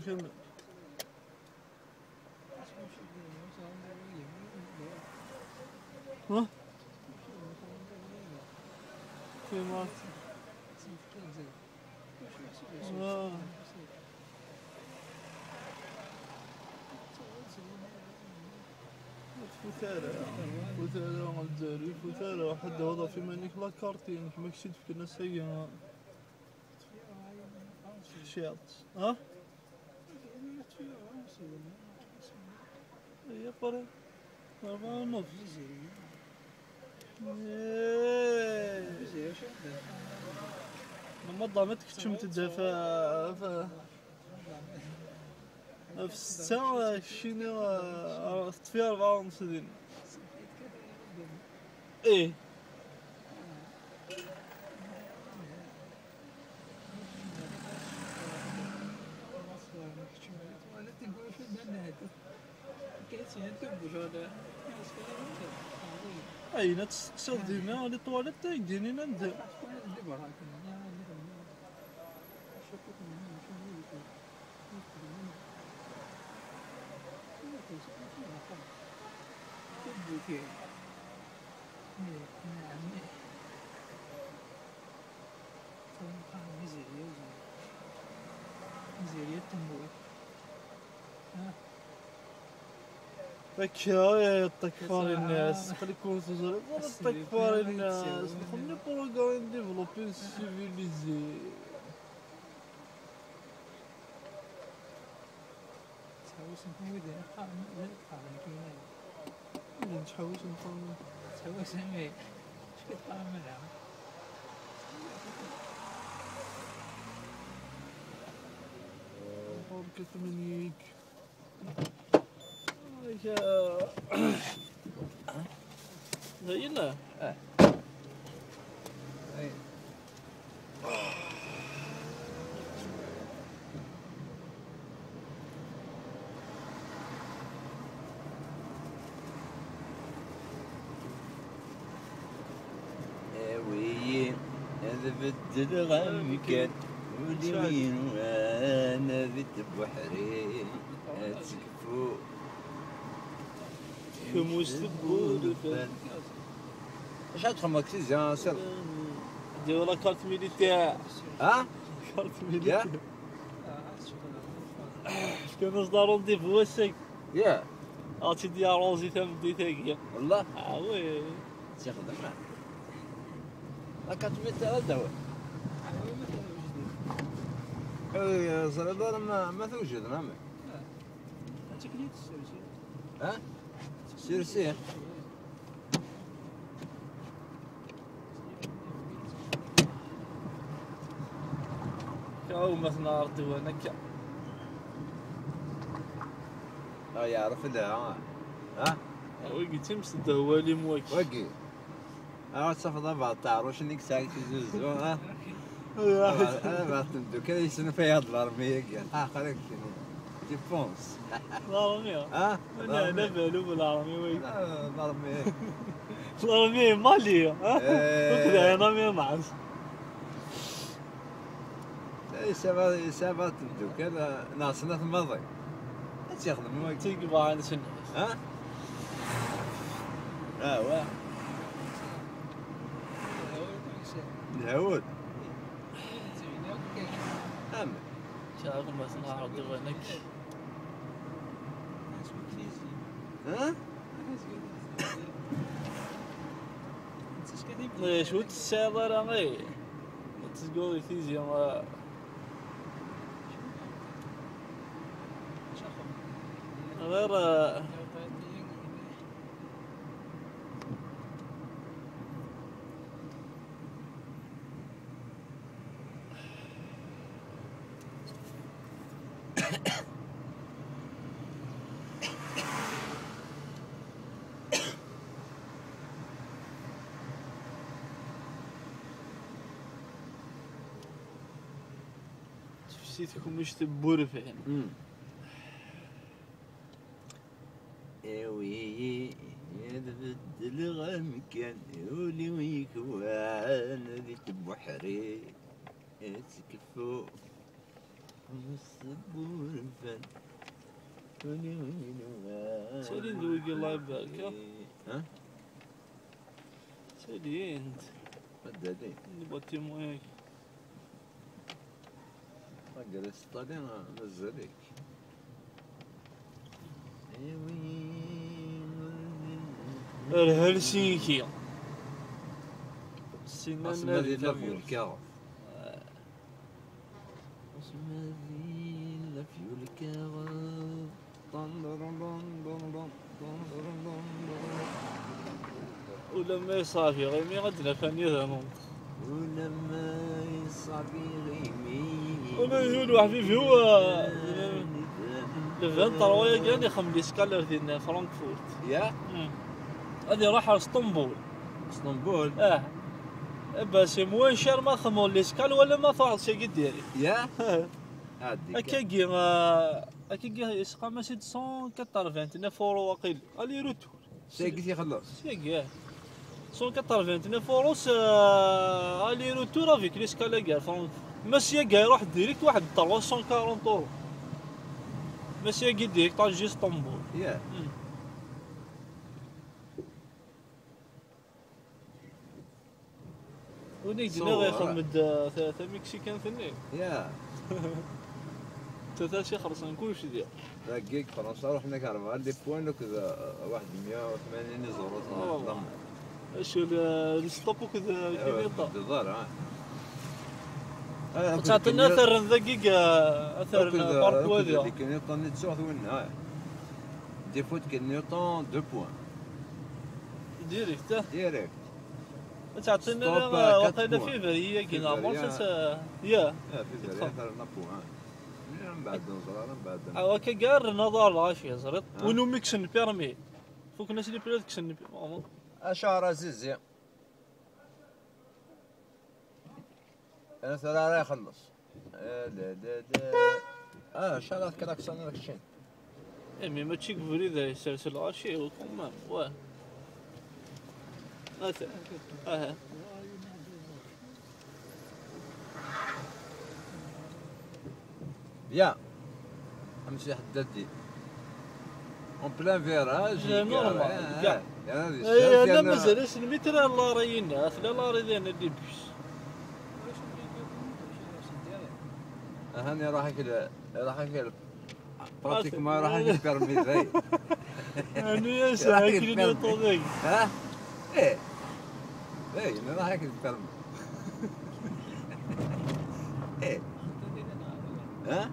كمل. ها؟ في مات. فتالة غنزاري فتالة واحد وضع في منيك لاكارتين كما كشيت في كنا سيئة شيط. ها؟ هي قريب 4:30. لما ضامتك تشمت الدفا في 6 شيني تطفي 4:30 ديال. ايه اين تسقسي ديما لي طواليت تايديني ندير. يا تكفار الناس خليكم تجربوا تكفار الناس خلينا بروغرام ديفلوبي سيفيليزي. نتحوس نقول تحوس مي شكون تعملها بركة منيك زينا. وي هذا بدل غمكان واليمين وانا بيت بحري تكفو كموس تبود اش هاد خمك يا سير ديروا لا كارت ميليتير. ها كارت ميليتير كان اصدار رونديفو واسك يا عرفتي ديال روزي تمدي تاكيا والله وي تيخدم لا كتميت على الدواء اي زرادة ما توجد نعم ها سير كاو مثلا ردوا هناك يعرف لا ها وي قلت مسد هو اللي مواكش وقي تصفى بعض تعرفش انك ساكت زوزو ها انا بعد تندو كذا يسنو فيها الارميه خليك شنو تي بونس الارميه ها لا بالو بالارميه وي الارميه الارميه ماليه ها وكذا الارميه معز سابا تندو كذا ناصنا في الماضي تيخدم وقت تيقبع عند شنو ها واه الهود امن شاغل مثلا ردوا هناك ها ليش وتسالر راه تقول تيجي ما غير نسيتكم مش تبور فين وي يبدل غمكان يولي ويكوان ذي تبحري تكفو سالين ذوقي الله يبارك ها؟ سالين مددي نبغى تيمو هيك ما جلست طالين نزلك هلسنكي اسمها ذي لافيو الكاغ اسمها ذي لافيو الكاغ ولما يصافي غيمي غدنا فاني ذنون ولما يصافي غيمي وما يقول واحد فيه هو لفان طروية كان يخملي سكالر ديالنا فرانكفورت يا هذه راح اسطنبول اسطنبول بس موين شهر ما خمو ليسكال ولا ما فاض شي ديالي يا هاديك اكي يسقى ما 789 اورو واقيل الي روتور سايق يخلص سيك 189 اورو الي روتور افيك ليسكال كاع ماشي كاع يروح ديريكت واحد 340 اورو ماشي كاع ديريكت تجي اسطنبول يا ونيك دينا غيخمد ثلاثة مكسيكان ثاني يا ثلاثة شي خرصان كلشي ديال دقيق فرنسا رحنا كهرباء دي بوين كذا واحد 180 زورو ضم اش الستوب وكذا كيميطا بالضبط تعطينا اثر دقيقة اثر بارك وادي اللي كان يطن تسوث وين دي فوت كان يطن 2 بوين ديريكت تعطينا وقيله فيفري كي نعمر يا في ذلك نبوين من بعد نزرار من بعد هكا كاع النظار غاشي زريط ونو ميكسن بيرمي فوق الناس اللي بلاد كسن اشعر عزيزي انا ترى راه يخلص لا لا لا شرط كذاك صنع لك الشين امي ما تشيك فريده يسلسل غاشي وكمان واه اها يا امشي حددي اون بلان فيراج نورمال كاع يا لا مازال المتر الله راينا ثلاثة الله راينا اللي بيش هاني راح كذا براتيك ما راح يبرمي ذي انا ساكن يطوي ها ايه انا راح يبرمي ايه ها